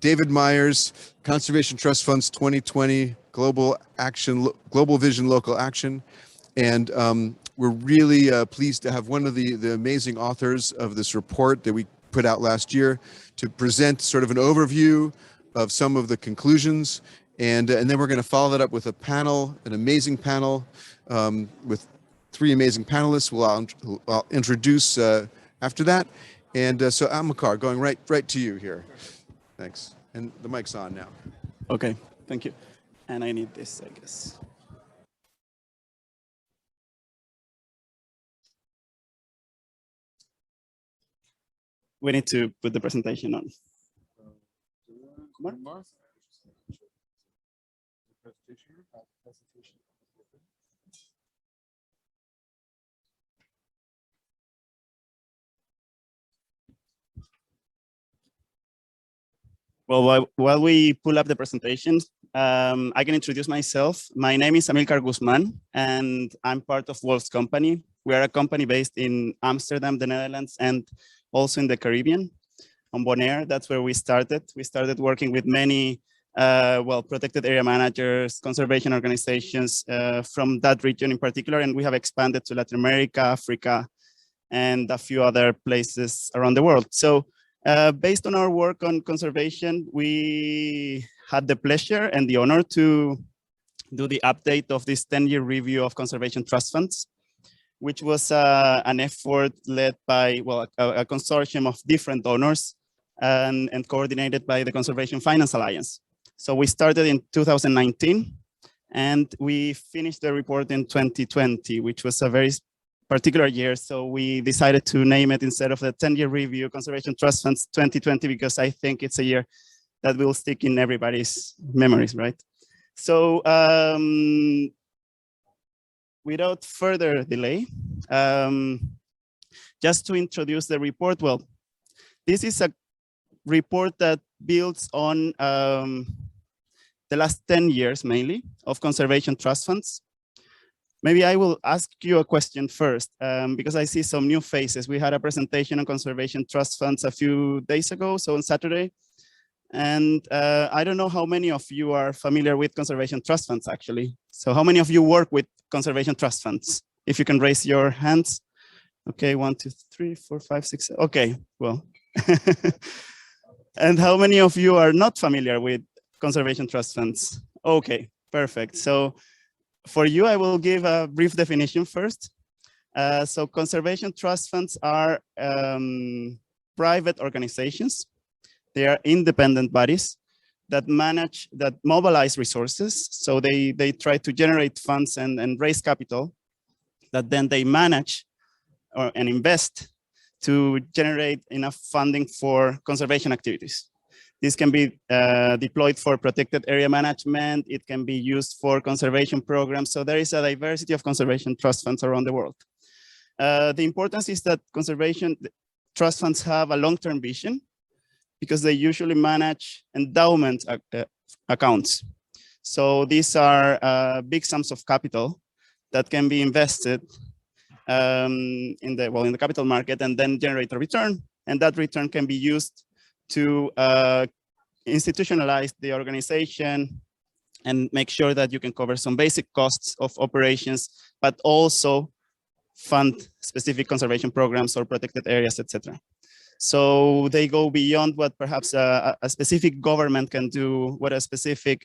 David Myers, Conservation Trust Funds 2020 Global Vision Local Action. And we're really pleased to have one of the amazing authors of this report that we put out last year to present sort of an overview of some of the conclusions. And then we're going to follow that up with a panel, an amazing panel with 3 amazing panelists who I'll introduce after that. And so Amílcar, going right to you here. Thanks. And the mic's on now. Okay, thank you. And I need this, I guess. We need to put the presentation on. Come on. Well, while we pull up the presentation, I can introduce myself. My name is Amílcar Guzmán, and I'm part of Wolf's company. We are a company based in Amsterdam, the Netherlands, and also in the Caribbean, on Bonaire. That's where we started. We started working with many, protected area managers, conservation organizations from that region in particular, and we have expanded to Latin America, Africa, and a few other places around the world. So based on our work on conservation, we had the pleasure and the honor to do the update of this 10-year review of conservation trust funds, which was an effort led by, a consortium of different donors and coordinated by the Conservation Finance Alliance. So we started in 2019 and we finished the report in 2020, which was a very particular year. So we decided to name it, instead of the 10-year review, Conservation Trust Funds 2020, because I think it's a year that will stick in everybody's memories, right? So without further delay, just to introduce the report, well, this is a report that builds on the last 10 years mainly of conservation trust funds. Maybe I will ask you a question first, because I see some new faces. We had a presentation on conservation trust funds a few days ago, so on Saturday. And I don't know how many of you are familiar with conservation trust funds, actually. So how many of you work with conservation trust funds? If you can raise your hands. Okay, 1, 2, 3, 4, 5, 6. Okay, well. And how many of you are not familiar with conservation trust funds? Okay, perfect. So for you, I will give a brief definition first. So conservation trust funds are private organizations. They are independent bodies that mobilize resources. So they try to generate funds and raise capital that then they manage and invest to generate enough funding for conservation activities. This can be deployed for protected area management. It can be used for conservation programs. So there is a diversity of conservation trust funds around the world. The importance is that conservation trust funds have a long-term vision because they usually manage endowment accounts. So these are big sums of capital that can be invested in the capital market and then generate a return. And that return can be used to institutionalize the organization and make sure that you can cover some basic costs of operations, but also fund specific conservation programs or protected areas, etc. So they go beyond what perhaps a specific government can do, what a specific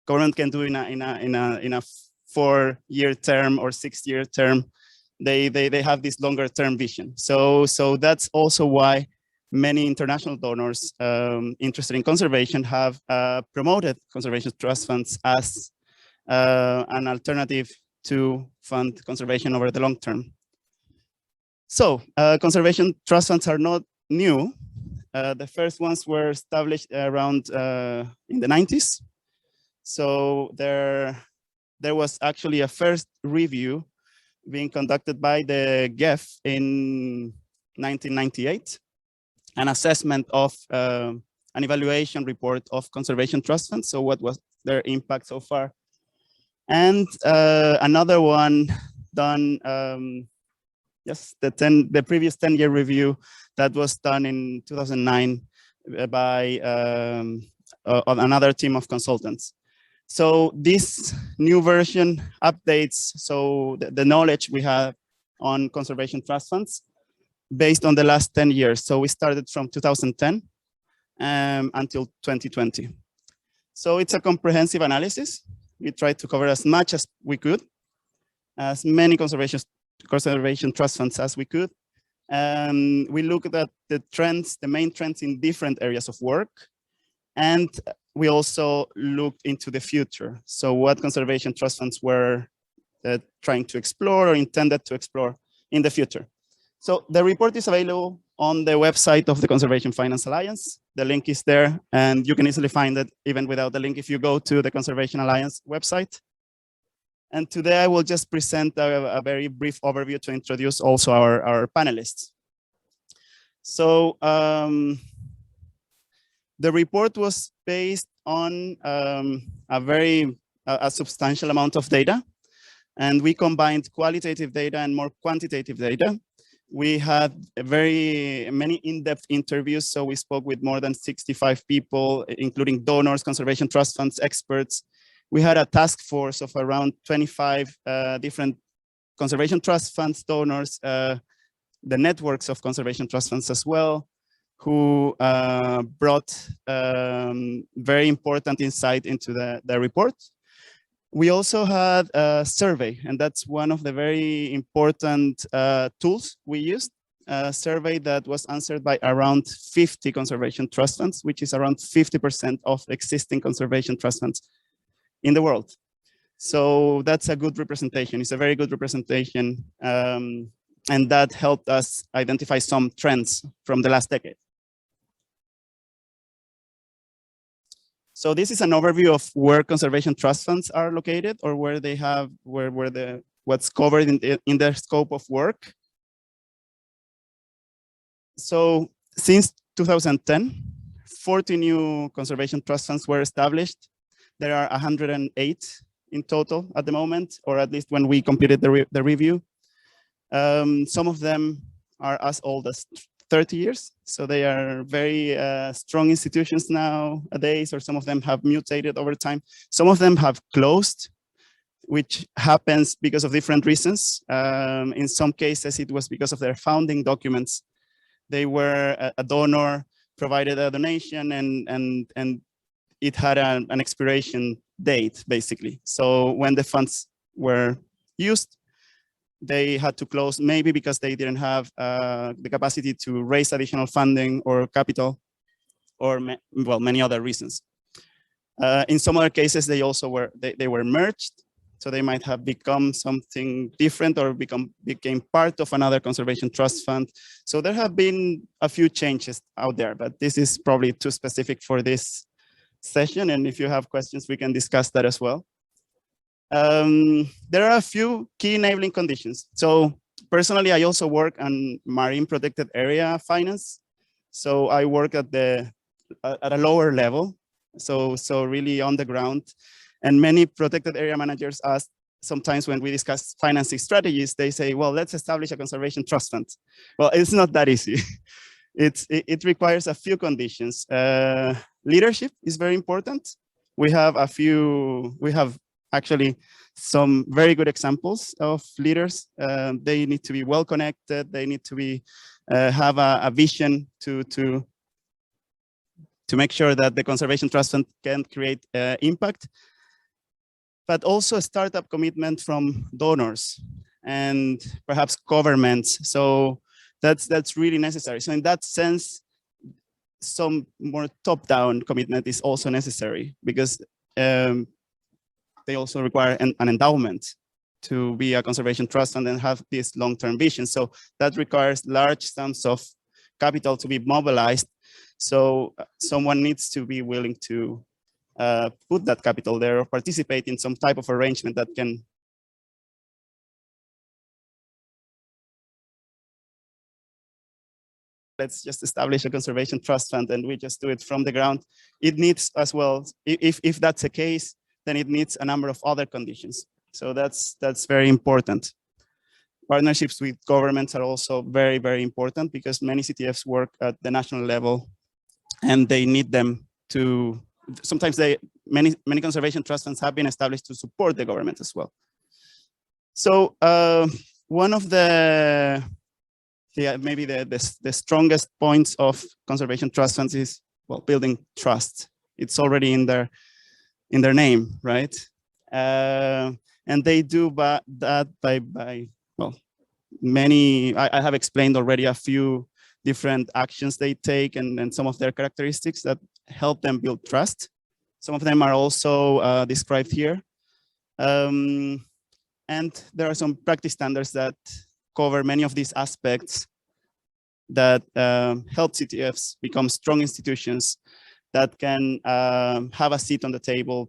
government can do in a 4-year term or 6-year term. They have this longer term vision. So that's also why many international donors interested in conservation have promoted conservation trust funds as an alternative to fund conservation over the long term. So conservation trust funds are not new. The first ones were established around in the 90s. So there was actually a first review being conducted by the GEF in 1998, an assessment of an evaluation report of conservation trust funds. So what was their impact so far? And another one done, yes, the previous 10-year review that was done in 2009 by another team of consultants. So this new version updates the knowledge we have on conservation trust funds based on the last 10 years. So we started from 2010 until 2020. So it's a comprehensive analysis. We tried to cover as much as we could, as many conservation trust funds as we could. We looked at the trends, the main trends in different areas of work. And we also looked into the future. So what conservation trust funds were trying to explore or intended to explore in the future. So the report is available on the website of the Conservation Finance Alliance. The link is there, and you can easily find it even without the link if you go to the Conservation Alliance website. And today I will just present a very brief overview to introduce also our panelists. So the report was based on a substantial amount of data, and we combined qualitative data and more quantitative data. We had many in-depth interviews, so we spoke with more than 65 people, including donors, conservation trust funds, experts. We had a task force of around 25 different conservation trust funds, donors, the networks of conservation trust funds as well, who brought very important insight into the report. We also had a survey, and that's one of the very important tools we used, a survey that was answered by around 50 conservation trust funds, which is around 50% of existing conservation trust funds in the world. So that's a good representation. It's a very good representation, and that helped us identify some trends from the last decade. So this is an overview of where conservation trust funds are located, or where they have, what's covered in their scope of work. So since 2010, 40 new conservation trust funds were established. There are 108 in total at the moment, or at least when we completed the review. Some of them are as old as 30 years. So they are very strong institutions nowadays, or some of them have mutated over time. Some of them have closed, which happens because of different reasons. In some cases, it was because of their founding documents. They were a donor, provided a donation, and it had an expiration date, basically. So when the funds were used, they had to close, maybe because they didn't have the capacity to raise additional funding or capital, or many other reasons. In some other cases, they also were merged, so they might have become something different or became part of another conservation trust fund. So there have been a few changes out there, but this is probably too specific for this session. And if you have questions, we can discuss that as well. There are a few key enabling conditions. So personally, I also work on marine protected area finance. So I work at a lower level, so really on the ground. And many protected area managers ask, sometimes when we discuss financing strategies, they say, well, let's establish a conservation trust fund. Well, it's not that easy. It requires a few conditions. Leadership is very important. We have actually some very good examples of leaders. They need to be well connected. They need to have a vision to make sure that the conservation trust fund can create impact, but also a startup commitment from donors and perhaps governments. So that's really necessary. So in that sense, some more top-down commitment is also necessary, because they also require an endowment to be a conservation trust and then have this long-term vision. So that requires large sums of capital to be mobilized. So someone needs to be willing to put that capital there or participate in some type of arrangement that can let's just establish a conservation trust fund and we just do it from the ground. It needs as well, if that's the case, then it needs a number of other conditions. So that's very important. Partnerships with governments are also very, very important, because many CTFs work at the national level and they need them to, sometimes many conservation trust funds have been established to support the government as well. So one of maybe the strongest points of conservation trust funds is, well, building trust. It's already in their name, right? And they do that by well, many, I have explained already a few different actions they take and some of their characteristics that help them build trust. Some of them are also described here. And there are some practice standards that cover many of these aspects that help CTFs become strong institutions that can have a seat on the table,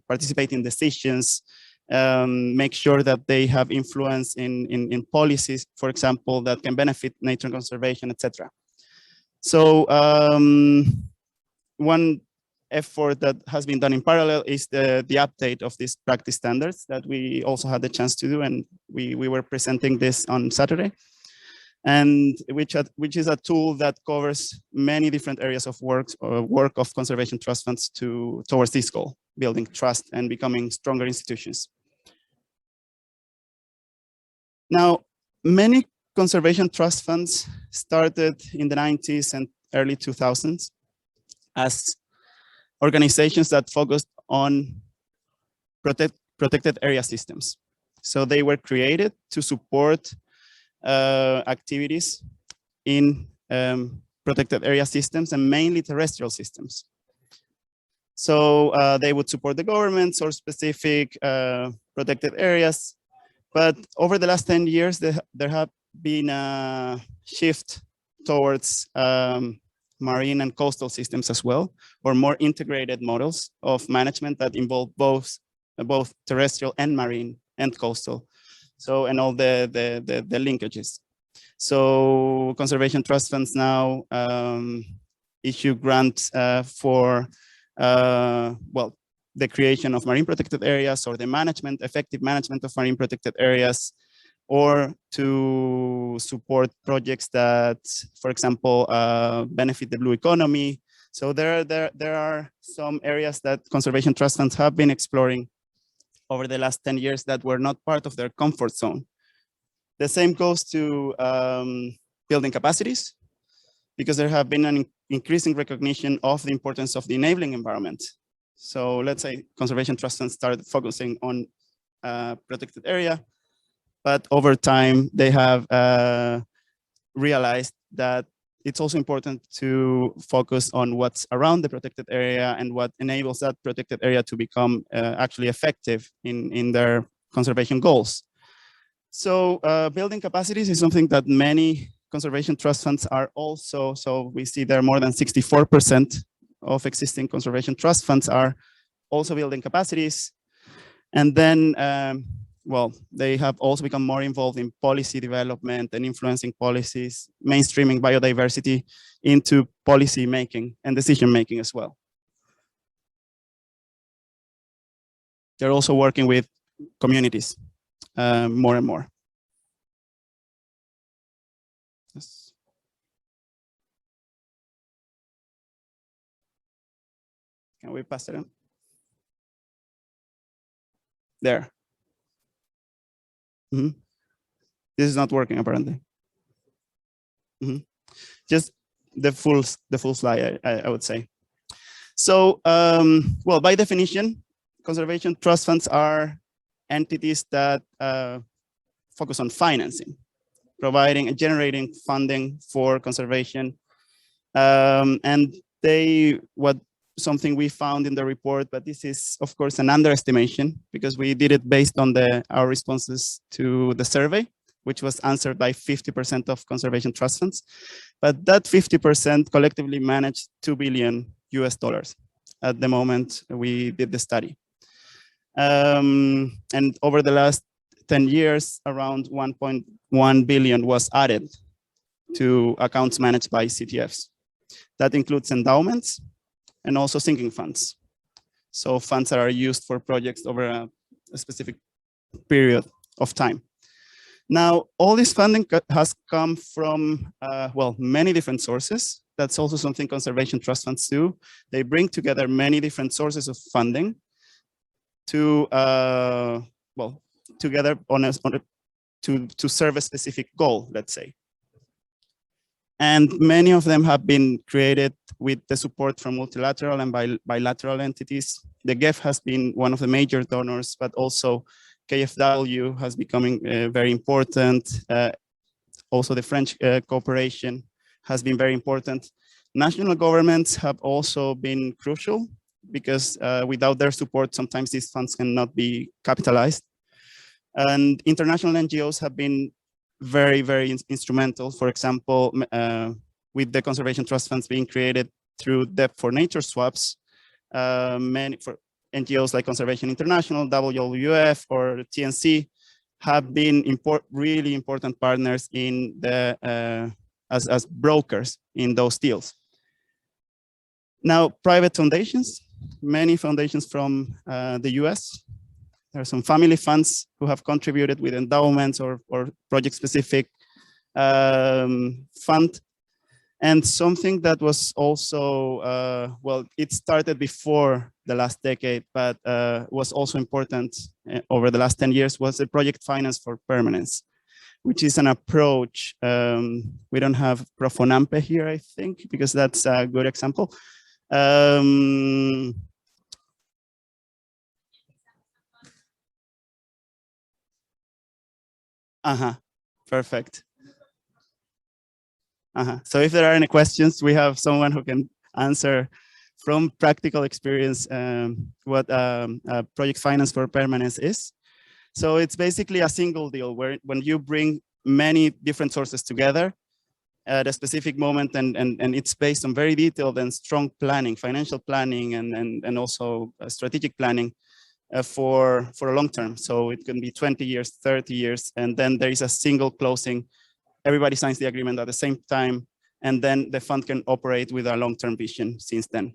participate in decisions, make sure that they have influence in policies, for example, that can benefit nature conservation, etc. So one effort that has been done in parallel is the update of these practice standards that we also had the chance to do, and we were presenting this on Saturday, and which is a tool that covers many different areas of work of conservation trust funds towards this goal, building trust and becoming stronger institutions. Now, many conservation trust funds started in the 90s and early 2000s as organizations that focused on protected area systems. So they were created to support activities in protected area systems and mainly terrestrial systems. So they would support the governments or specific protected areas. But over the last 10 years, there have been a shift towards marine and coastal systems as well, or more integrated models of management that involve both terrestrial and marine and coastal. So, and all the linkages. So conservation trust funds now issue grants for, well, the creation of marine protected areas or the effective management of marine protected areas, or to support projects that, for example, benefit the blue economy. So there are some areas that conservation trust funds have been exploring over the last 10 years that were not part of their comfort zone. The same goes to building capacities, because there have been an increasing recognition of the importance of the enabling environment. So let's say conservation trust funds started focusing on protected area, but over time they have realized that it's also important to focus on what's around the protected area and what enables that protected area to become actually effective in their conservation goals. So building capacities is something that many conservation trust funds are also, so we see there more than 64% of existing conservation trust funds are also building capacities. And then, well, they have also become more involved in policy development and influencing policies, mainstreaming biodiversity into policy making and decision making as well. They're also working with communities more and more. Yes. Can we pass it on? There. Mm-hmm. This is not working apparently. Mm-hmm. Just the full slide, I would say. So, well, by definition, conservation trust funds are entities that focus on financing, providing and generating funding for conservation. And something we found in the report, but this is of course an underestimation because we did it based on our responses to the survey, which was answered by 50% of conservation trust funds. But that 50% collectively managed $2 billion at the moment we did the study. And over the last 10 years, around 1.1 billion was added to accounts managed by CTFs. That includes endowments and also sinking funds. So funds that are used for projects over a specific period of time. Now, all this funding has come from, well, many different sources. That's also something conservation trust funds do. They bring together many different sources of funding to, well, together to serve a specific goal, let's say. And many of them have been created with the support from multilateral and bilateral entities. The GEF has been one of the major donors, but also KfW has becoming very important. Also the French cooperation has been very important. National governments have also been crucial because without their support, sometimes these funds cannot be capitalized. And international NGOs have been very, very instrumental. For example, with the conservation trust funds being created through Debt for Nature swaps, many for NGOs like Conservation International, WWF, or TNC have been really important partners in the as brokers in those deals. Now, private foundations, many foundations from the US. There are some family funds who have contributed with endowments or project-specific fund. And something that was also, well, it started before the last decade, but was also important over the last 10 years was the project finance for permanence, which is an approach. We don't have Profonampe here, I think, because that's a good example. Perfect. So if there are any questions, we have someone who can answer from practical experience what project finance for permanence is. So it's basically a single deal where when you bring many different sources together at a specific moment, and it's based on very detailed and strong planning, financial planning, and also strategic planning for a long term. So it can be 20 years, 30 years, and then there is a single closing. Everybody signs the agreement at the same time, and then the fund can operate with a long-term vision since then.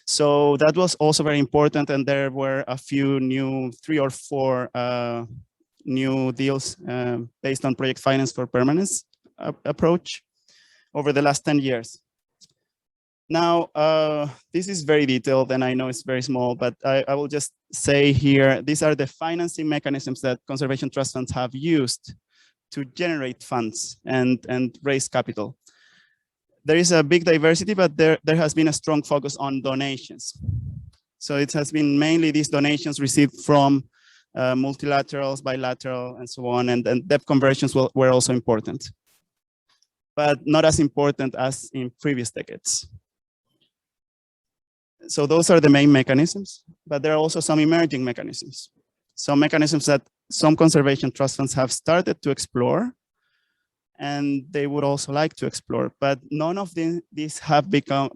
So that was also very important, and there were a few new, 3 or 4 new deals based on project finance for permanence approach over the last 10 years. Now, this is very detailed, and I know it's very small, but I will just say here, these are the financing mechanisms that conservation trust funds have used to generate funds and raise capital. There is a big diversity, but there has been a strong focus on donations. So it has been mainly these donations received from multilaterals, bilateral, and so on, and debt conversions were also important, but not as important as in previous decades. So those are the main mechanisms, but there are also some emerging mechanisms. Some mechanisms that some conservation trust funds have started to explore, and they would also like to explore, but none of these have become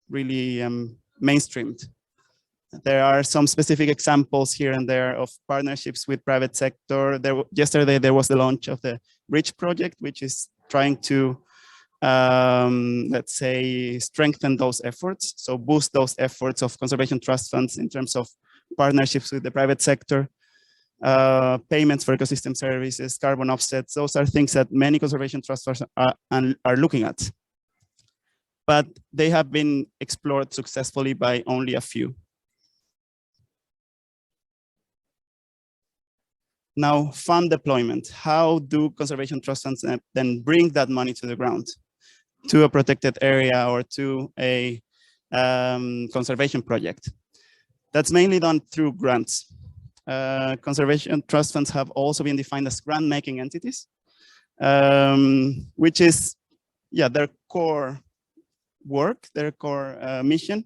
really mainstreamed. There are some specific examples here and there of partnerships with private sector. Yesterday, there was the launch of the Bridge project, which is trying to, let's say, strengthen those efforts. So boost those efforts of conservation trust funds in terms of partnerships with the private sector. Payments for ecosystem services, carbon offsets, those are things that many conservation trust funds are looking at. But they have been explored successfully by only a few. Now, fund deployment. How do conservation trust funds then bring that money to the ground, to a protected area or to a conservation project? That's mainly done through grants. Conservation trust funds have also been defined as grant-making entities, which is, yeah, their core work, their core mission,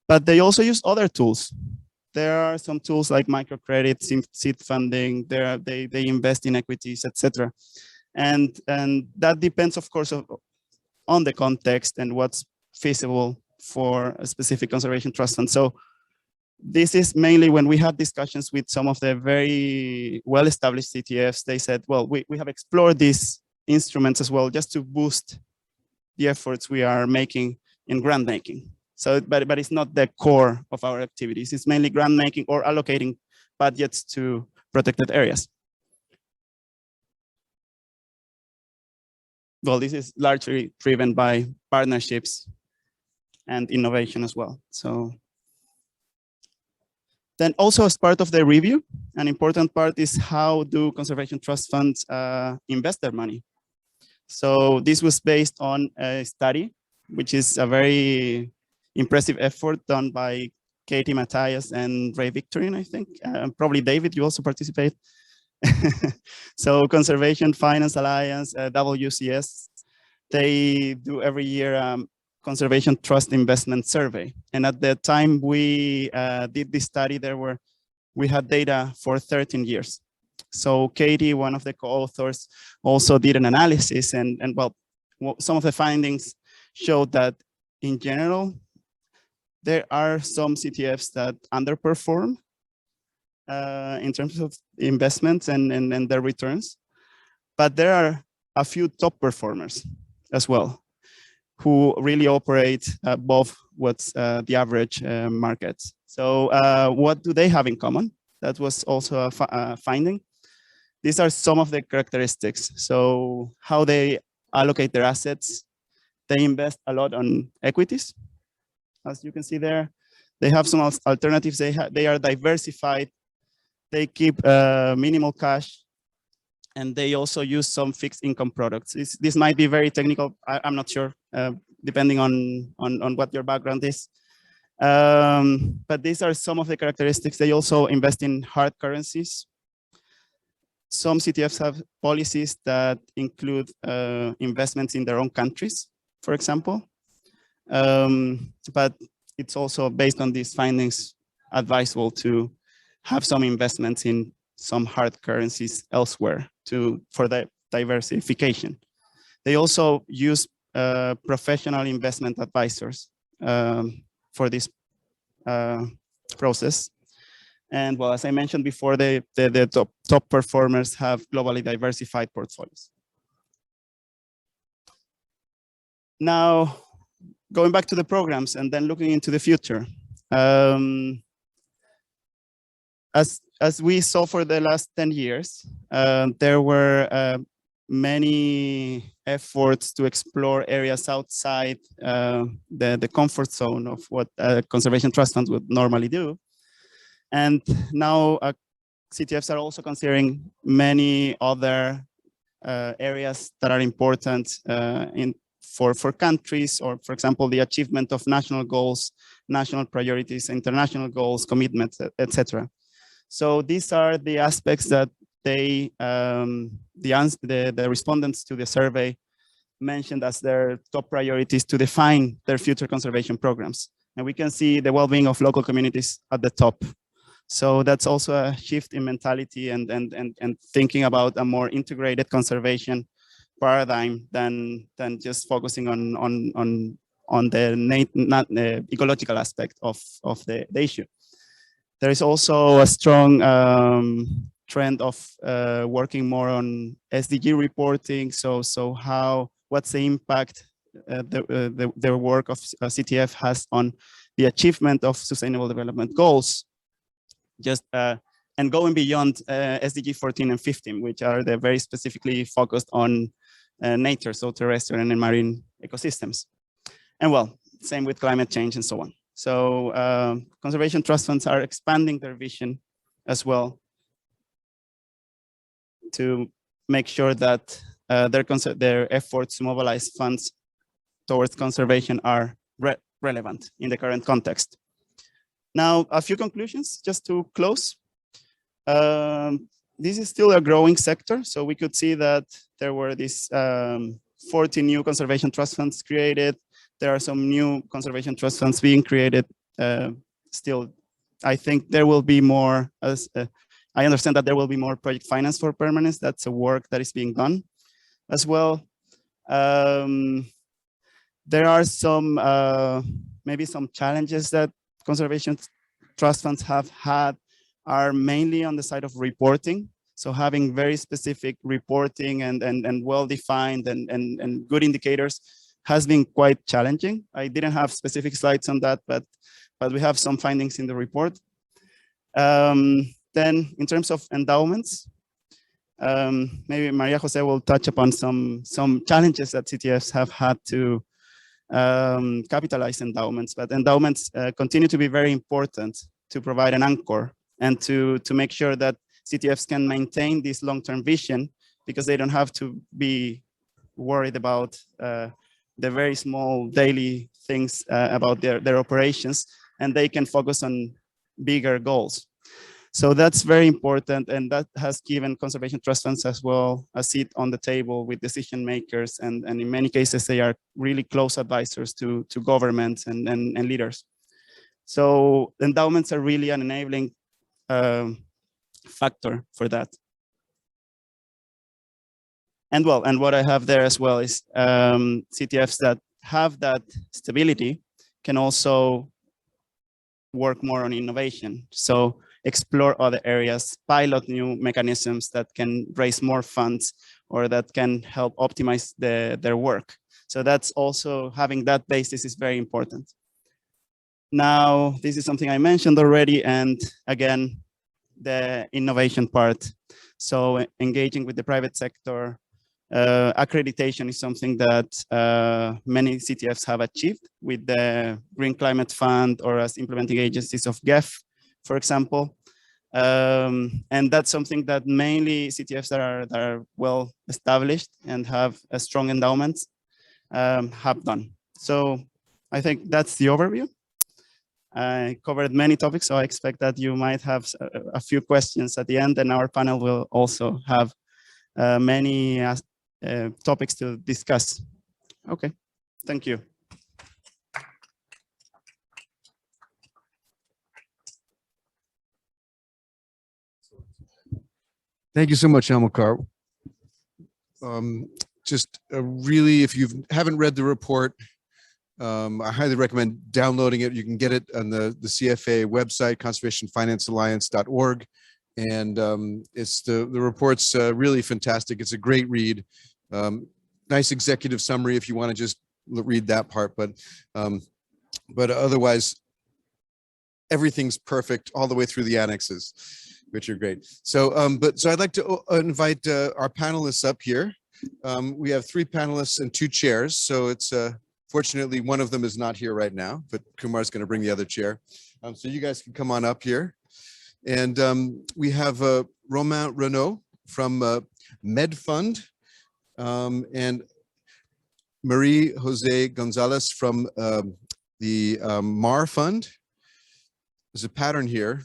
but they also use other tools. There are some tools like microcredit, seed funding, they invest in equities, etc. And that depends, of course, on the context and what's feasible for a specific conservation trust fund. So this is mainly when we had discussions with some of the very well-established CTFs, they said, well, we have explored these instruments as well, just to boost the efforts we are making in grant making. So, but it's not the core of our activities. It's mainly grant making or allocating budgets to protected areas. well, this is largely driven by partnerships and innovation as well. So then also as part of the review, an important part is how do conservation trust funds invest their money. So this was based on a study, which is a very impressive effort done by Katie Matthias and Ray Victorine, I think. Probably David, you also participate. So Conservation Finance Alliance, WCS, they do every year conservation trust investment survey. And at the time we did this study, we had data for 13 years. So Katie, one of the co-authors, also did an analysis, and well, some of the findings showed that in general, there are some CTFs that underperform in terms of investments and their returns, but there are a few top performers as well, who really operate above what's the average market. So what do they have in common? That was also a finding. These are some of the characteristics. So how they allocate their assets. They invest a lot on equities. As you can see there, they have some alternatives. They are diversified. They keep minimal cash. And they also use some fixed income products. This might be very technical. I'm not sure, depending on what your background is. But these are some of the characteristics. They also invest in hard currencies. Some CTFs have policies that include investments in their own countries, for example. But it's also based on these findings advisable to have some investments in some hard currencies elsewhere for the diversification. They also use professional investment advisors for this process. And well, as I mentioned before, the top performers have globally diversified portfolios. Now, going back to the programs and then looking into the future. As we saw for the last 10 years, there were many efforts to explore areas outside the comfort zone of what conservation trust funds would normally do. And now CTFs are also considering many other areas that are important for countries, or for example, the achievement of national goals, national priorities, international goals, commitments, etc. So these are the aspects that the respondents to the survey mentioned as their top priorities to define their future conservation programs. And we can see the well-being of local communities at the top. So that's also a shift in mentality and thinking about a more integrated conservation paradigm than just focusing on the ecological aspect of the issue. There is also a strong trend of working more on SDG reporting. So what's the impact the work of CTF has on the achievement of sustainable development goals? And going beyond SDG 14 and 15, which are very specifically focused on nature, so terrestrial and marine ecosystems. And well, same with climate change and so on. So conservation trust funds are expanding their vision as well to make sure that their efforts to mobilize funds towards conservation are relevant in the current context. Now, a few conclusions just to close. This is still a growing sector. So we could see that there were these 40 new conservation trust funds created. There are some new conservation trust funds being created. Still, I think there will be more, I understand that there will be more project finance for permanence. That's a work that is being done as well. There are some, maybe some challenges that conservation trust funds have had are mainly on the side of reporting. So having very specific reporting and well-defined and good indicators has been quite challenging. I didn't have specific slides on that, but we have some findings in the report. Then in terms of endowments, Maybe Maria Jose will touch upon some challenges that CTFs have had to capitalize endowments, but endowments continue to be very important to provide an anchor and to make sure that CTFs can maintain this long-term vision, because they don't have to be worried about the very small daily things about their operations, and they can focus on bigger goals. So that's very important, and that has given conservation trust funds as well a seat on the table with decision makers, and in many cases they are really close advisors to governments and leaders. So endowments are really an enabling factor for that. And well, and what I have there as well is CTFs that have that stability can also work more on innovation. So explore other areas, pilot new mechanisms that can raise more funds or that can help optimize their work. So that's also, having that basis is very important. Now, this is something I mentioned already, and again, the innovation part. So engaging with the private sector, accreditation is something that many CTFs have achieved with the Green Climate Fund or as implementing agencies of GEF, for example. And that's something that mainly CTFs that are well established and have a strong endowments have done. So I think that's the overview. I covered many topics, so I expect that you might have a few questions at the end, and our panel will also have many topics to discuss. Okay, thank you. Thank you so much, Amílcar. Just really, if you haven't read the report, I highly recommend downloading it. You can get it on the CFA website, conservationfinancealliance.org. And it's the report's really fantastic. It's a great read. Nice executive summary if you want to just read that part, but otherwise, everything's perfect all the way through the annexes, which are great. So, so I'd like to invite our panelists up here. We have 3 panelists and 2 chairs, so it's fortunately one of them is not here right now, but Kumar's going to bring the other chair. So you guys can come on up here. And we have Romain Renoux from MedFund, and María Jose Gonzalez from the MAR Fund. There's a pattern here.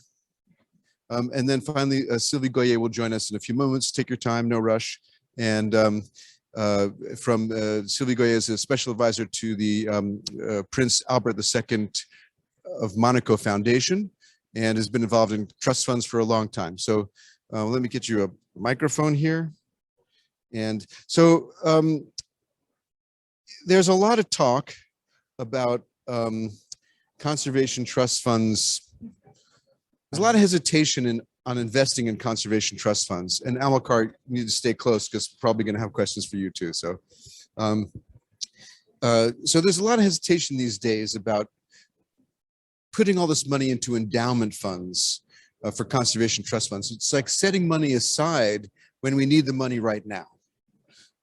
And then finally, Sylvie Goyet will join us in a few moments. Take your time, no rush. And from Sylvie Goyet is a special advisor to the Prince Albert II of Monaco Foundation, and has been involved in trust funds for a long time. So let me get you a microphone here. And so there's a lot of talk about conservation trust funds. There's a lot of hesitation on investing in conservation trust funds. And Amílcar, you need to stay close because we're probably going to have questions for you too. So, so there's a lot of hesitation these days about putting all this money into endowment funds for conservation trust funds. It's like setting money aside when we need the money right now.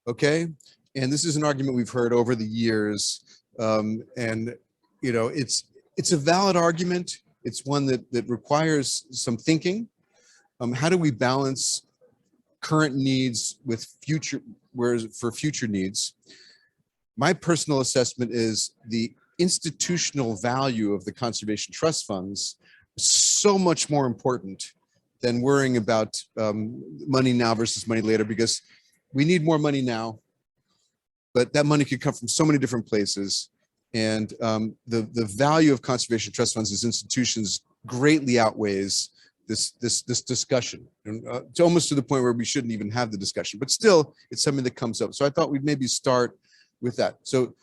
Okay, and this is an argument we've heard over the years, and you know, it's a valid argument. It's one that requires some thinking. How do we balance current needs with future, for future needs? My personal assessment is the institutional value of the conservation trust funds is so much more important than worrying about money now versus money later, because we need more money now, but that money could come from so many different places. And the value of conservation trust funds as institutions greatly outweighs this discussion. And, it's almost to the point where we shouldn't even have the discussion, but still it's something that comes up. So I thought we'd maybe start with that. So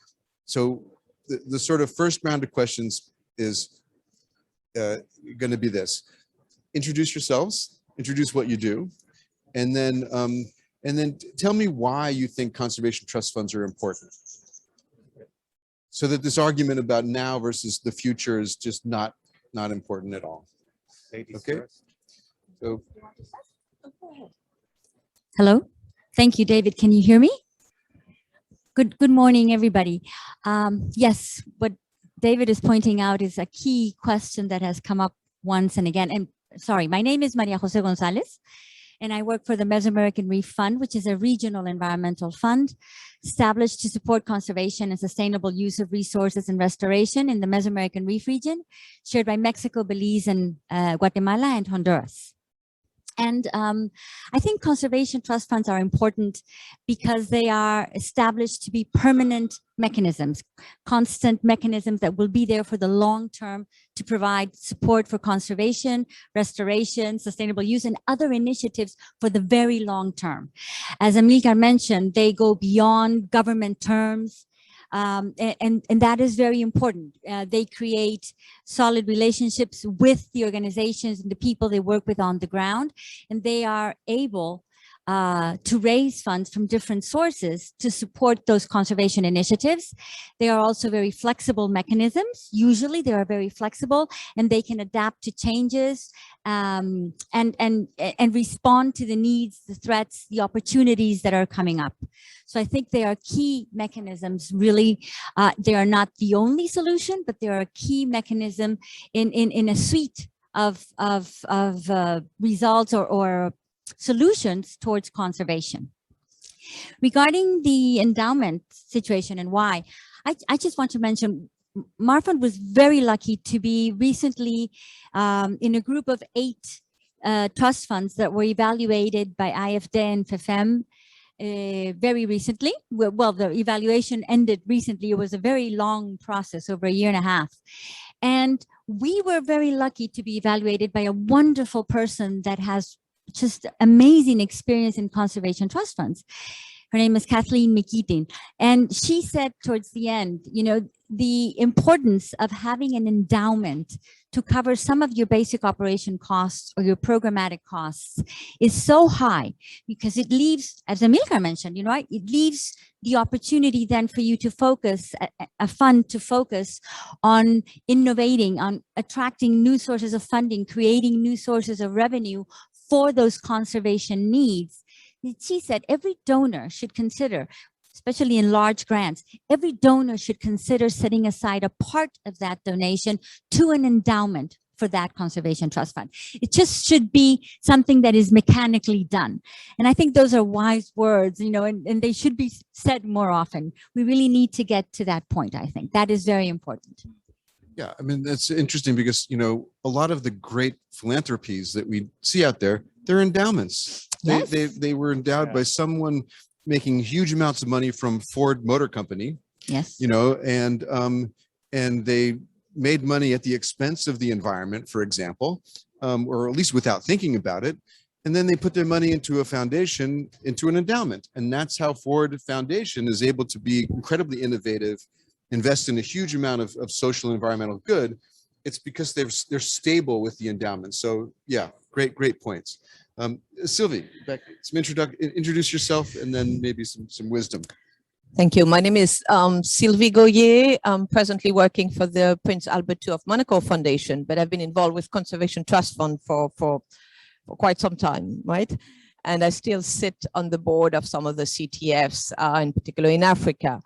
the sort of first round of questions is going to be this: introduce yourselves, introduce what you do, and then tell me why you think conservation trust funds are important, so that this argument about now versus the future is just not important at all. Okay. So Hello. Thank you, David. Can you hear me? Good morning, everybody. Yes, what David is pointing out is a key question that has come up once and again. And sorry, my name is María José Gonzalez, and I work for the Mesoamerican Reef Fund, which is a regional environmental fund established to support conservation and sustainable use of resources and restoration in the Mesoamerican Reef region, shared by Mexico, Belize, and Guatemala and Honduras. And I think conservation trust funds are important because they are established to be permanent mechanisms, constant mechanisms that will be there for the long term to provide support for conservation, restoration, sustainable use, and other initiatives for the very long term. As Amílcar mentioned, they go beyond government terms. And that is very important. They create solid relationships with the organizations and the people they work with on the ground, and they are able to raise funds from different sources to support those conservation initiatives. They are also very flexible mechanisms. Usually they are very flexible and they can adapt to changes and respond to the needs, the threats, the opportunities that are coming up. So I think they are key mechanisms, really. They are not the only solution, but they are a key mechanism in a suite of results or solutions towards conservation. Regarding the endowment situation and why, I just want to mention MedFund was very lucky to be recently in a group of 8 trust funds that were evaluated by IFD and FFM very recently. Well, the evaluation ended recently. It was a very long process, over 1.5 years. And we were very lucky to be evaluated by a wonderful person that has just amazing experience in conservation trust funds. Her name is Kathleen McKeating. And she said towards the end, you know, the importance of having an endowment to cover some of your basic operation costs or your programmatic costs is so high because it leaves, as Amílcar mentioned, you know, it leaves the opportunity then for you to focus, a fund to focus on innovating, on attracting new sources of funding, creating new sources of revenue for those conservation needs. She said every donor should consider, especially in large grants, every donor should consider setting aside a part of that donation to an endowment for that conservation trust fund. It just should be something that is mechanically done. And I think those are wise words, you know, and they should be said more often. We really need to get to that point, I think. That is very important. Yeah, I mean, that's interesting because, you know, a lot of the great philanthropies that we see out there, they're endowments. Yes. They were endowed by someone making huge amounts of money from Ford Motor Company. Yes. You know, and they made money at the expense of the environment, for example, or at least without thinking about it. And then they put their money into a foundation, into an endowment. And that's how Ford Foundation is able to be incredibly innovative, invest in a huge amount of social and environmental good. It's because they're stable with the endowment. So yeah, great points. Sylvie, introduce yourself and then maybe some wisdom. Thank you. My name is Sylvie Goyet. I'm presently working for the Prince Albert II of Monaco Foundation, but I've been involved with Conservation Trust Fund for quite some time, right? And I still sit on the board of some of the CTFs, in particular in Africa.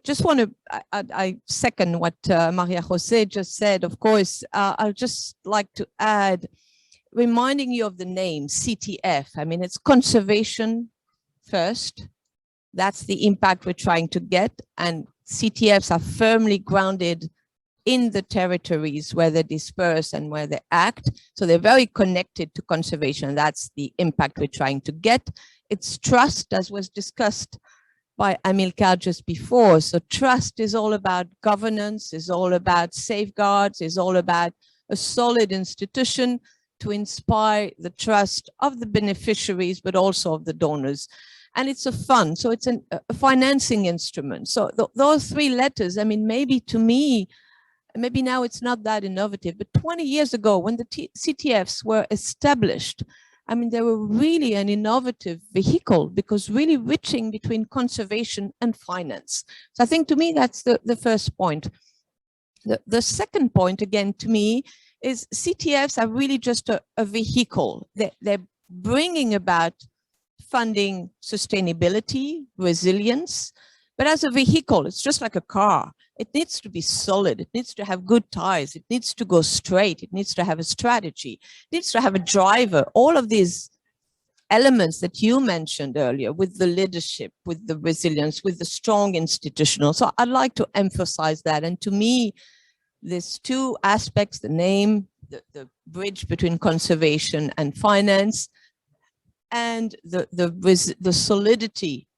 Just want to, I second what María José just said. Of course, I'd just like to add, reminding you of the name CTF. I mean, it's conservation first. That's the impact we're trying to get. And CTFs are firmly grounded in the territories where they disperse and where they act. So they're very connected to conservation. That's the impact we're trying to get. It's trust, as was discussed by Amílcar just before. So trust is all about governance, is all about safeguards, is all about a solid institution to inspire the trust of the beneficiaries, but also of the donors. And it's a fund, so it's a financing instrument. So those 3 letters, I mean, maybe to me, maybe now it's not that innovative, but 20 years ago when the CTFs were established, I mean, they were really an innovative vehicle because really reaching between conservation and finance. So I think to me, that's the first point. The second point, again, to me, is CTFs are really just a vehicle. They're bringing about funding sustainability, resilience, but as a vehicle, it's just like a car. It needs to be solid. It needs to have good tires. It needs to go straight. It needs to have a strategy. It needs to have a driver. All of these elements that you mentioned earlier with the leadership, with the resilience, with the strong institutional. So I'd like to emphasize that. And to me, there's two aspects, the name, the bridge between conservation and finance, and the solidity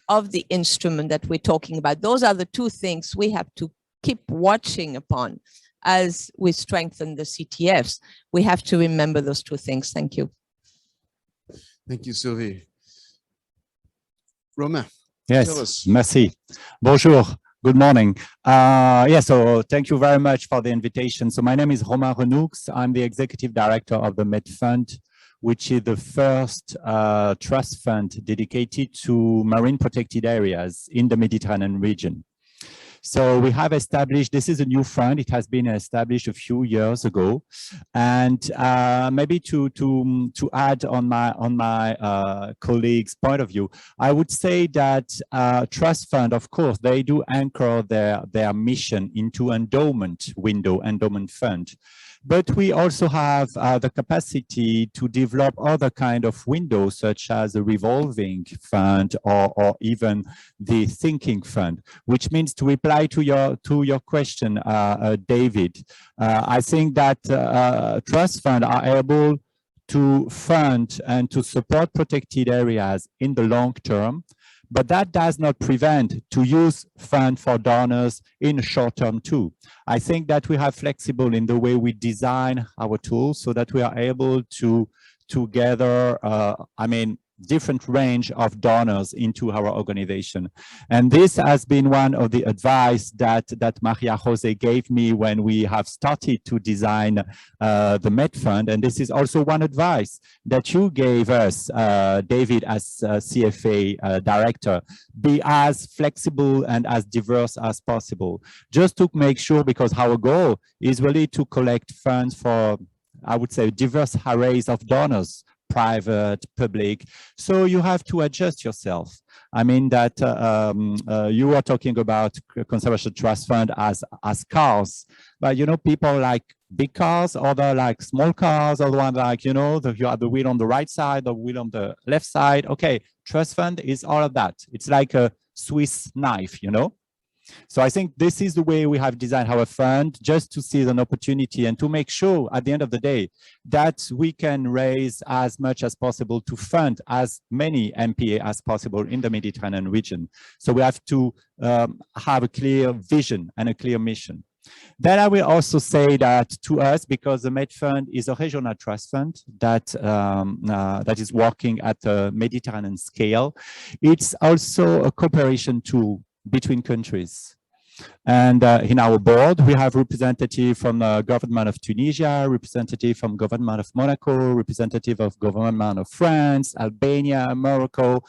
of the instrument that we're talking about. Those are the two things we have to keep watching upon as we strengthen the CTFs. We have to remember those two things. Thank you. Thank you, Sylvie. Romain. Yes, merci. Bonjour. Good morning. So thank you very much for the invitation. So my name is Romain Renoux. I'm the executive director of the MedFund, which is the first trust fund dedicated to marine protected areas in the Mediterranean region. So we have established, this is a new fund. It has been established a few years ago. And maybe to add on my colleague's point of view, I would say that trust fund, of course, they do anchor their mission into endowment window, endowment fund. But we also have the capacity to develop other kind of windows, such as a revolving fund or even the thinking fund, which means to reply to your question, David. I think that trust funds are able to fund and to support protected areas in the long term, but that does not prevent to use fund for donors in the short term too. I think that we are flexible in the way we design our tools so that we are able to gather, different range of donors into our organization. And this has been one of the advice that María José gave me when we have started to design the MedFund. And this is also one advice that you gave us, David, as CFA director: be as flexible and as diverse as possible, just to make sure, because our goal is really to collect funds for, I would say, diverse arrays of donors, private, public. So you have to adjust yourself. I mean that you are talking about conservation trust fund as cars, but people like big cars, other like small cars, other one like, you have the wheel on the right side, the wheel on the left side. Okay, trust fund is all of that. It's like a Swiss knife, So I think this is the way we have designed our fund, just to seize an opportunity and to make sure at the end of the day that we can raise as much as possible to fund as many MPA as possible in the Mediterranean region. So we have to have a clear vision and a clear mission. Then I will also say that to us, because the MedFund is a regional trust fund that is working at a Mediterranean scale, it's also a cooperation tool between countries. And in our board, we have representative from the government of Tunisia, representative from government of Monaco, representative of government of France, Albania, Morocco.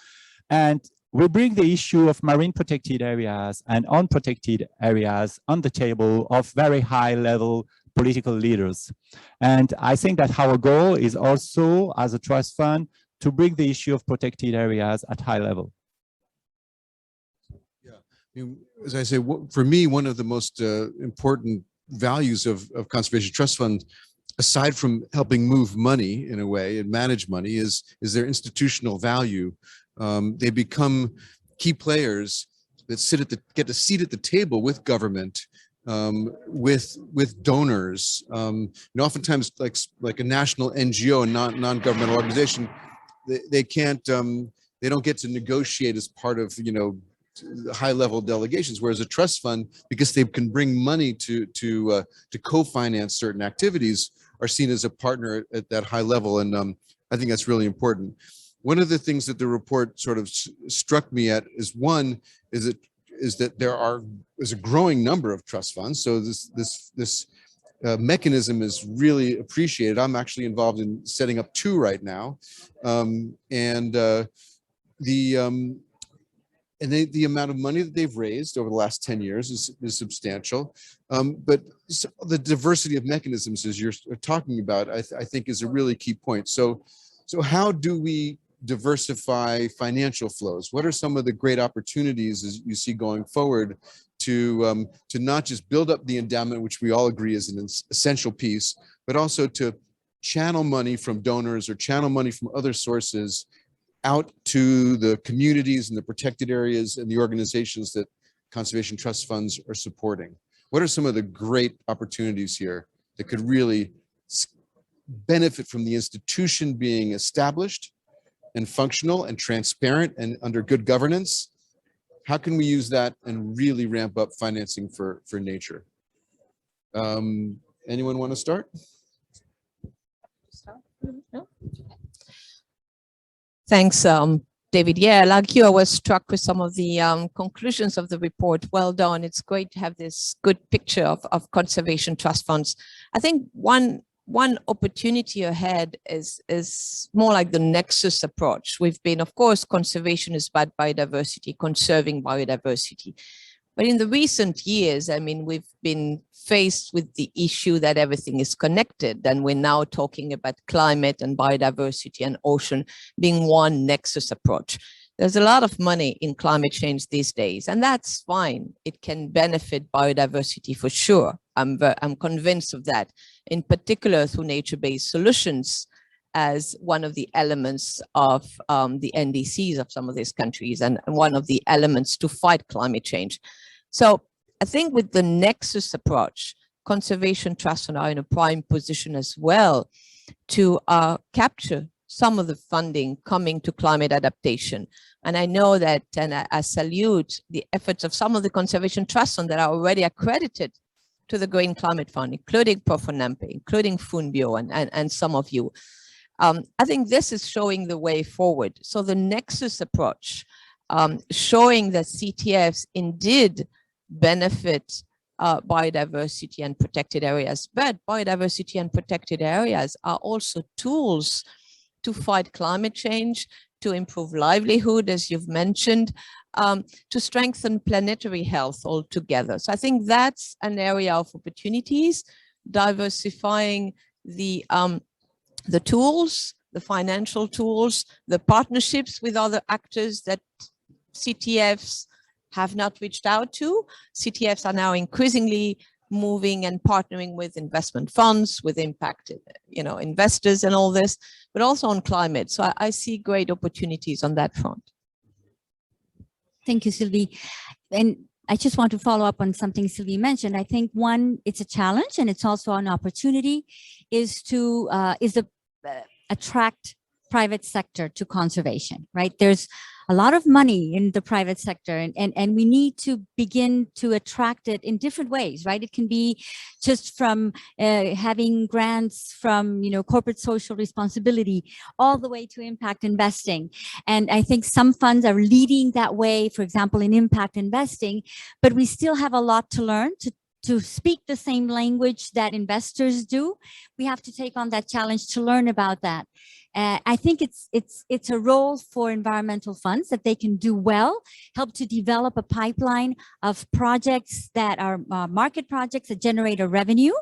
And we bring the issue of marine protected areas and unprotected areas on the table of very high level political leaders. And I think that our goal is also, as a trust fund, to bring the issue of protected areas at high level. As I say, for me, one of the most important values of Conservation Trust Fund, aside from helping move money in a way and manage money, is their institutional value. They become key players that get a seat at the table with government, with donors. Oftentimes, like a national NGO and non-governmental organization, they don't get to negotiate as part of high-level delegations, whereas a trust fund, because they can bring money to co-finance certain activities, are seen as a partner at that high level, and I think that's really important. One of the things that the report sort of struck me at is that there is a growing number of trust funds. So this mechanism is really appreciated. I'm actually involved in setting up 2 right now, and the amount of money that they've raised over the last 10 years is substantial. But the diversity of mechanisms, as you're talking about, I think is a really key point. So how do we diversify financial flows? What are some of the great opportunities as you see going forward to not just build up the endowment, which we all agree is an essential piece, but also to channel money from donors or channel money from other sources out to the communities and the protected areas and the organizations that conservation trust funds are supporting? What are some of the great opportunities here that could really benefit from the institution being established and functional and transparent and under good governance? How can we use that and really ramp up financing for nature? Anyone want to start? Thanks, David. Yeah, like you, I was struck with some of the conclusions of the report. Well done. It's great to have this good picture of conservation trust funds. I think one opportunity ahead is more like the nexus approach. We've been, of course, conservation is about biodiversity, conserving biodiversity. But in the recent years, I mean, we've been faced with the issue that everything is connected, and we're now talking about climate and biodiversity and ocean being one nexus approach. There's a lot of money in climate change these days, and that's fine. It can benefit biodiversity for sure. I'm convinced of that, in particular through nature-based solutions as one of the elements of the NDCs of some of these countries and one of the elements to fight climate change. So I think with the nexus approach, conservation trusts are in a prime position as well to capture some of the funding coming to climate adaptation. And I know that, and I salute the efforts of some of the conservation trusts that are already accredited to the Green Climate Fund, including Profonampe, including Funbio, and some of you. I think this is showing the way forward. So the nexus approach, showing that CTFs indeed benefit biodiversity and protected areas, but biodiversity and protected areas are also tools to fight climate change, to improve livelihood, as you've mentioned, to strengthen planetary health altogether. So I think that's an area of opportunities, diversifying the tools, the financial tools, the partnerships with other actors that CTFs have not reached out to. CTFs are now increasingly moving and partnering with investment funds, with impacted, investors and all this, but also on climate. So I see great opportunities on that front. Thank you, Sylvie. And I just want to follow up on something Sylvie mentioned. I think one, it's a challenge and it's also an opportunity, is to attract private sector to conservation, right? There's a lot of money in the private sector, and we need to begin to attract it in different ways, right? It can be just from having grants from, corporate social responsibility, all the way to impact investing. And I think some funds are leading that way, for example, in impact investing, but we still have a lot to learn to speak the same language that investors do. We have to take on that challenge to learn about that. I think it's a role for environmental funds that they can do well, help to develop a pipeline of projects that are market projects that generate a revenue,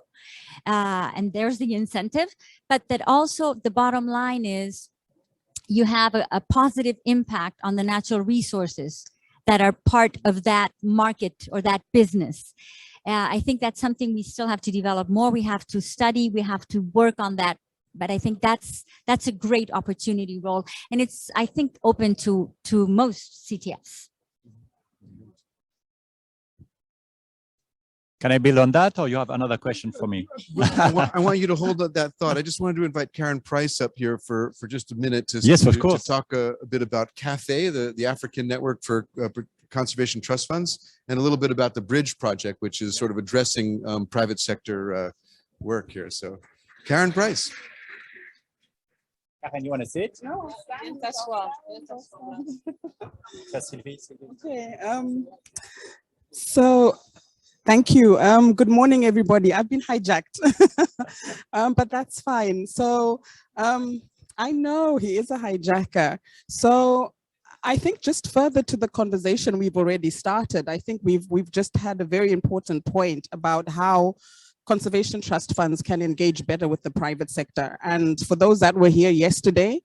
and there's the incentive. But that also the bottom line is you have a positive impact on the natural resources that are part of that market or that business. I think that's something we still have to develop more. We have to study, we have to work on that. But I think that's a great opportunity role. And it's, I think, open to most CTFs. Can I build on that, or you have another question for me? I want you to hold that thought. I just wanted to invite Karen Price up here for just a minute to talk a bit about CAFE, the African Network for Conservation Trust Funds, and a little bit about the Bridge Project, which is sort of addressing private sector work here. So, Karen Price. Karen, you want to sit? No, that's well. Okay. So, thank you. Good morning, everybody. I've been hijacked, but that's fine. So, I know he is a hijacker. So, I think just further to the conversation we've already started, I think we've just had a very important point about how conservation trust funds can engage better with the private sector. And for those that were here yesterday,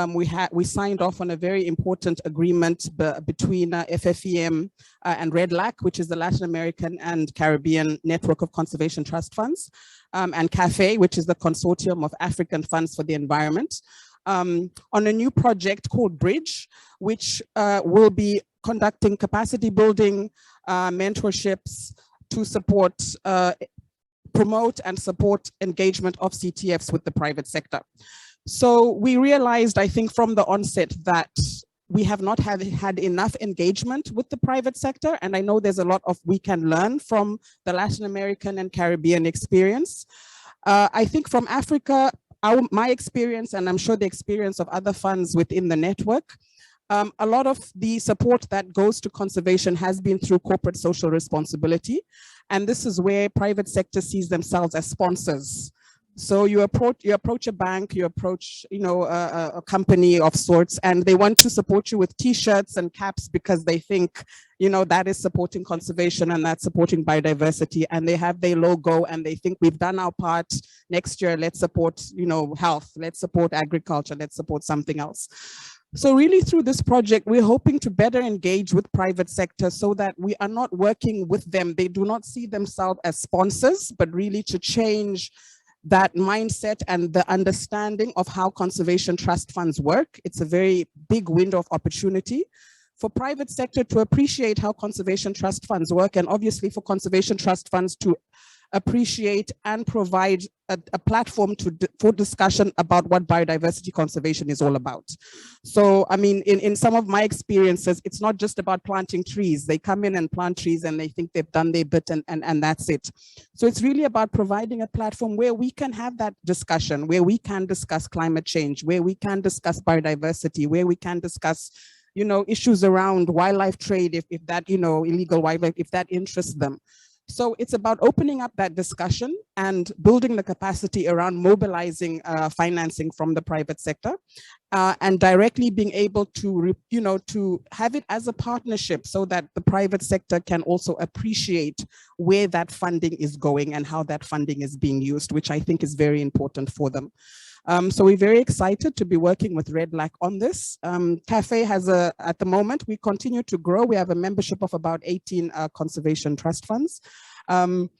we signed off on a very important agreement between FFEM and REDLAC, which is the Latin American and Caribbean Network of Conservation Trust Funds, and CAFE, which is the Consortium of African Funds for the Environment, on a new project called Bridge, which will be conducting capacity building, mentorships to support, promote and support engagement of CTFs with the private sector. So we realized, I think, from the onset that we have not had enough engagement with the private sector. And I know there's a lot of we can learn from the Latin American and Caribbean experience. I think from Africa, my experience, and I'm sure the experience of other funds within the network, a lot of the support that goes to conservation has been through corporate social responsibility. And this is where private sector sees themselves as sponsors. So you approach a bank, you approach, a company of sorts, and they want to support you with T-shirts and caps because they think, that is supporting conservation and that's supporting biodiversity. And they have their logo and they think we've done our part. Next year, let's support, health, let's support agriculture, let's support something else. So really through this project, we're hoping to better engage with private sector so that we are not working with them. They do not see themselves as sponsors, but really to change that mindset and the understanding of how conservation trust funds work. It's a very big window of opportunity for private sector to appreciate how conservation trust funds work, and obviously for conservation trust funds to appreciate and provide a platform for discussion about what biodiversity conservation is all about. So, I mean, in some of my experiences, it's not just about planting trees. They come in and plant trees and they think they've done their bit and that's it. So it's really about providing a platform where we can have that discussion, where we can discuss climate change, where we can discuss biodiversity, where we can discuss issues around wildlife trade, if that, illegal wildlife, if that interests them. So it's about opening up that discussion and building the capacity around mobilizing financing from the private sector and directly being able to, to have it as a partnership so that the private sector can also appreciate where that funding is going and how that funding is being used, which I think is very important for them. So we're very excited to be working with REDLAC on this. CAFE has at the moment, we continue to grow. We have a membership of about 18 conservation trust funds. And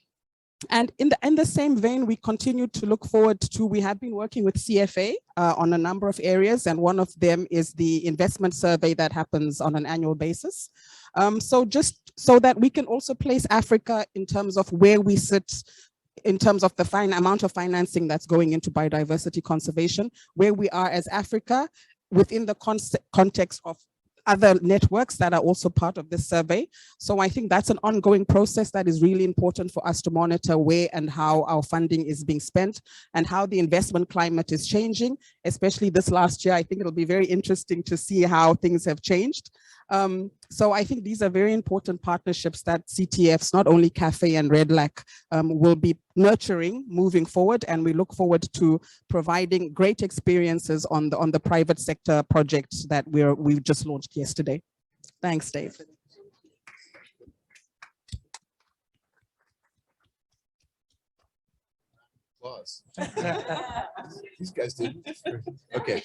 in the same vein, we continue to look forward to, we have been working with CFA on a number of areas, and one of them is the investment survey that happens on an annual basis. So just so that we can also place Africa in terms of where we sit in terms of the amount of financing that's going into biodiversity conservation, where we are as Africa within the context of other networks that are also part of this survey. So I think that's an ongoing process that is really important for us to monitor where and how our funding is being spent and how the investment climate is changing, especially this last year. I think it'll be very interesting to see how things have changed. So I think these are very important partnerships that CTFs, not only CAFE and REDLAC, will be nurturing moving forward, and we look forward to providing great experiences on the private sector projects that we've just launched yesterday. Thanks, Dave. These guys did. Okay,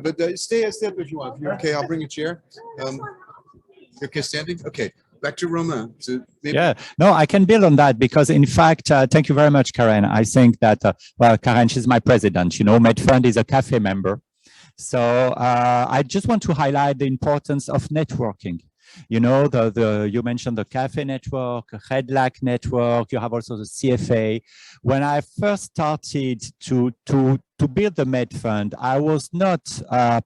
but stay up if you want. If you're okay, I'll bring a chair. You're okay standing? Okay, back to Romain. So yeah, no, I can build on that because, in fact, thank you very much, Karen. I think that, well, Karen, she's my president. MedFund is a CAFE member. So I just want to highlight the importance of networking. You mentioned the CAFE network, REDLAC network, you have also the CFA. When I first started to build the MedFund, I was not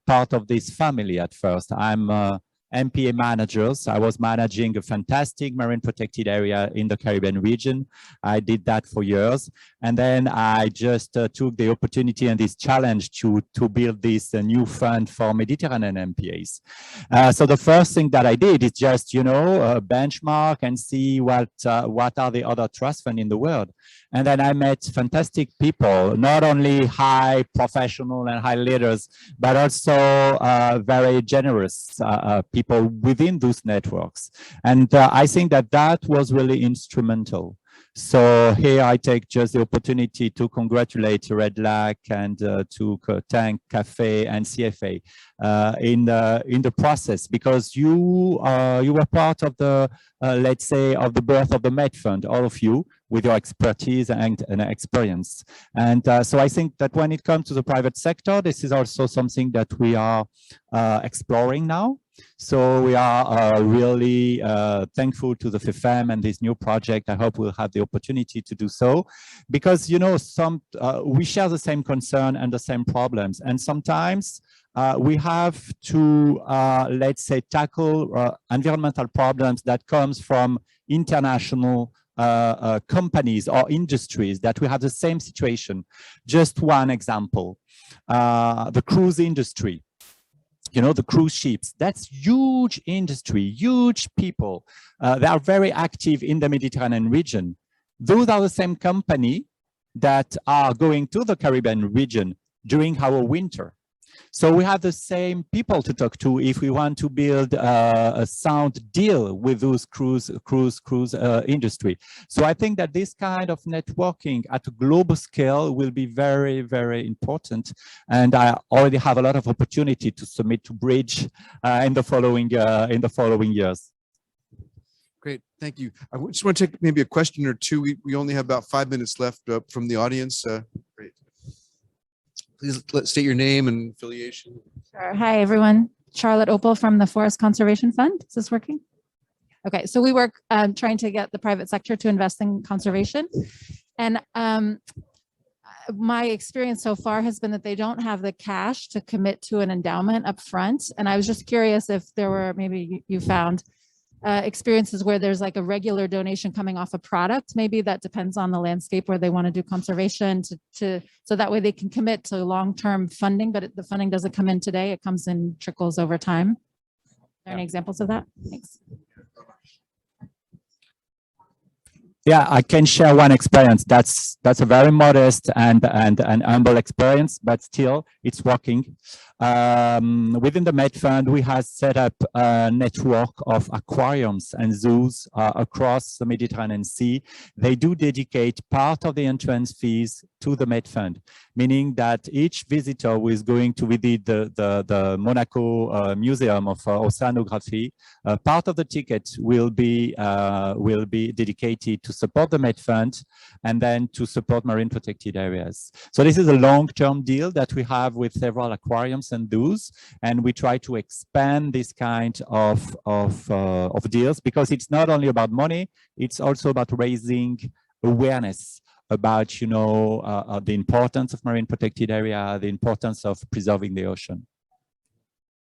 part of this family at first. I'm MPA managers. I was managing a fantastic marine protected area in the Caribbean region. I did that for years. And then I just took the opportunity and this challenge to build this new fund for Mediterranean MPAs. So the first thing that I did is just, benchmark and see what are the other trust funds in the world. And then I met fantastic people, not only high professional and high leaders, but also very generous people within those networks. And I think that was really instrumental. So here I take just the opportunity to congratulate Red Lac and to thank CAFE and CFA in the process, because you were part of the let's say of the birth of the MedFund, all of you, with your expertise and experience. And so I think that when it comes to the private sector, this is also something that we are exploring now. So we are really thankful to the FIFEM and this new project. I hope we'll have the opportunity to do so, because, you know, we share the same concern and the same problems. And sometimes we have to, let's say, tackle environmental problems that comes from international companies or industries that we have the same situation. Just one example, the cruise industry. You know, the cruise ships, that's huge industry, huge people. They are very active in the Mediterranean region. Those are the same company that are going to the Caribbean region during our winter. So we have the same people to talk to if we want to build a sound deal with those cruise industry. So I think that this kind of networking at a global scale will be very, very important. And I already have a lot of opportunity to submit to Bridge in the following years. Great, thank you. I just want to take maybe a question or two. We only have about 5 minutes left from the audience. Great. Please state your name and affiliation. Sure. Hi, everyone. Charlotte Opal from the Forest Conservation Fund. Is this working? Okay, so we work trying to get the private sector to invest in conservation. And my experience so far has been that they don't have the cash to commit to an endowment up front. And I was just curious if there were, maybe you found experiences where there's like a regular donation coming off a product. Maybe that depends on the landscape where they want to do conservation so that way they can commit to long-term funding, but the funding doesn't come in today, it comes in trickles over time. Are there any examples of that? Thanks. Yeah, I can share one experience. That's a very modest and humble experience, but still it's working. Within the MedFund, we have set up a network of aquariums and zoos across the Mediterranean Sea. They do dedicate part of the entrance fees to the MedFund, meaning that each visitor who is going to visit the Monaco Museum of Oceanography, part of the ticket will be dedicated to support the MedFund and then to support marine protected areas. So this is a long-term deal that we have with several aquariums and zoos, and we try to expand this kind of deals, because it's not only about money, it's also about raising awareness about, you know, the importance of marine protected area, the importance of preserving the ocean.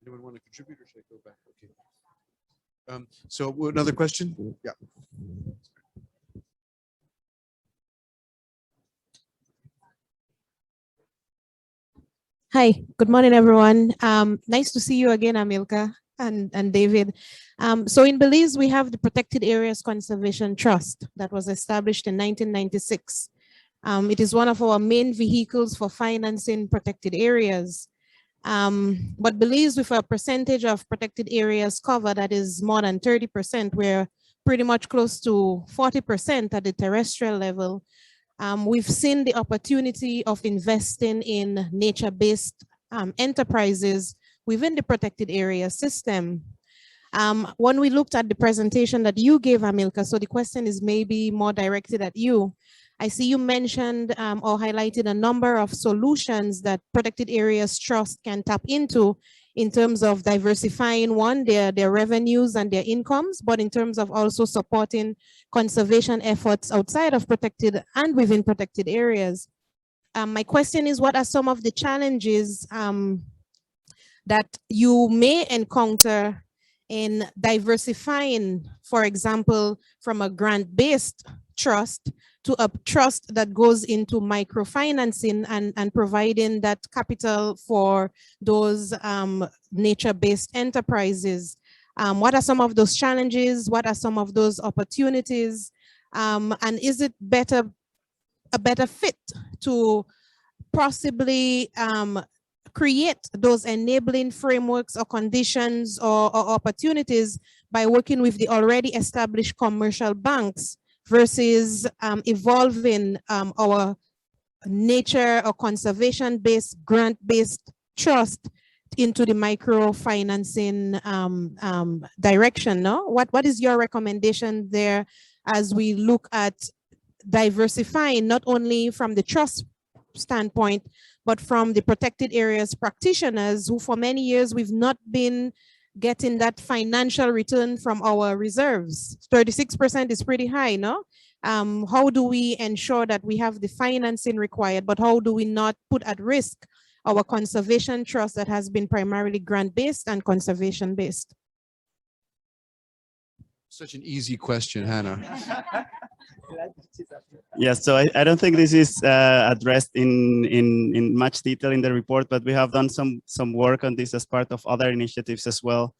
Anyone want to contribute, or should I go back? Okay. So another question? Yeah. Hi, good morning, everyone. Nice to see you again, Amílcar and David. So in Belize, we have the Protected Areas Conservation Trust that was established in 1996. It is one of our main vehicles for financing protected areas. But Belize, with a percentage of protected areas cover that is more than 30%, we're pretty much close to 40% at the terrestrial level. We've seen the opportunity of investing in nature-based enterprises within the protected area system. When we looked at the presentation that you gave, Amílcar, so the question is maybe more directed at you. I see you mentioned or highlighted a number of solutions that Protected Areas Trust can tap into in terms of diversifying, one, their revenues and their incomes, but in terms of also supporting conservation efforts outside of protected and within protected areas. My question is, what are some of the challenges that you may encounter in diversifying, for example, from a grant-based trust to a trust that goes into microfinancing and providing that capital for those nature-based enterprises? What are some of those challenges? What are some of those opportunities? And is it a better fit to possibly create those enabling frameworks or conditions or opportunities by working with the already established commercial banks versus evolving our nature or conservation-based, grant-based trust into the microfinancing direction, no? What is your recommendation there as we look at diversifying not only from the trust standpoint, but from the protected areas practitioners who for many years we've not been getting that financial return from our reserves? 36% is pretty high, no? How do we ensure that we have the financing required, but how do we not put at risk our conservation trust that has been primarily grant-based and conservation-based? Such an easy question, Hannah. Yes, so I don't think this is addressed in much detail in the report, but we have done some work on this as part of other initiatives as well.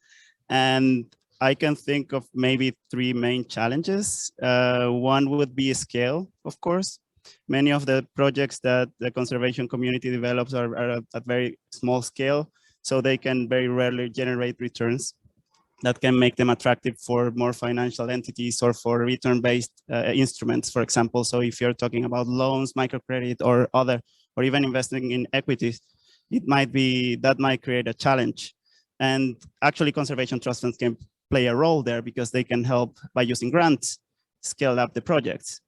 And I can think of maybe 3 main challenges. One would be scale, of course. Many of the projects that the conservation community develops are at very small scale, so they can very rarely generate returns that can make them attractive for more financial entities or for return-based instruments, for example. So if you're talking about loans, microcredit, or even investing in equities, that might create a challenge. And actually, conservation trust funds can play a role there because they can help by using grants, scale up the projects.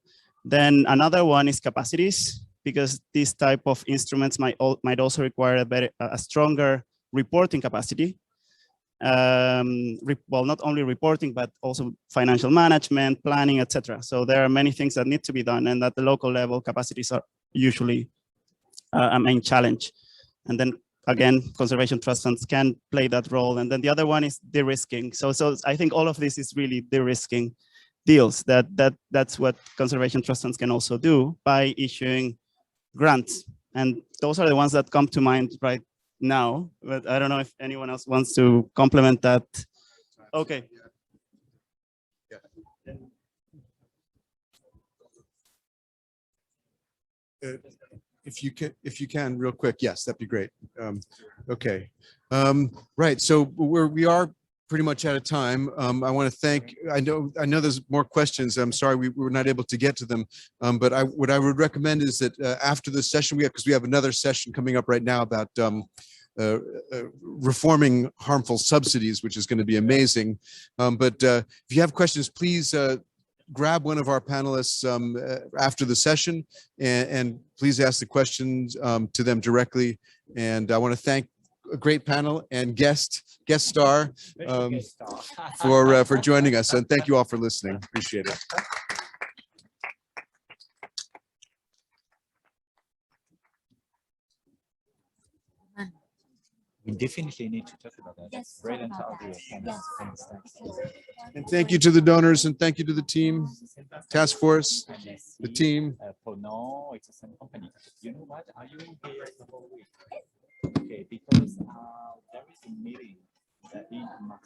Then another one is capacities, because these type of instruments might also require a stronger reporting capacity. Well, not only reporting, but also financial management, planning, etc. So there are many things that need to be done, and at the local level, capacities are usually a main challenge. And then again, conservation trust funds can play that role. And then the other one is de-risking. So I think all of this is really de-risking deals. That's what conservation trust funds can also do by issuing grants. And those are the ones that come to mind right now, but I don't know if anyone else wants to complement that. Okay. If you can, real quick, yes, that'd be great. Okay, right. So we are pretty much out of time. I want to thank. I know there's more questions. I'm sorry we were not able to get to them. But what I would recommend is that after this session, because we have another session coming up right now about reforming harmful subsidies, which is going to be amazing. But if you have questions, please grab one of our panelists after the session and please ask the questions to them directly. And I want to thank a great panel and guest star for joining us. And thank you all for listening. Appreciate it. We definitely need to talk about that. Yes, Brilliant talk about idea. that. Thanks. And thank you to the donors and thank you to the team, task force, the team. For now, it's the same company. You know what? Are you here the whole week? Okay, because there is a meeting in March.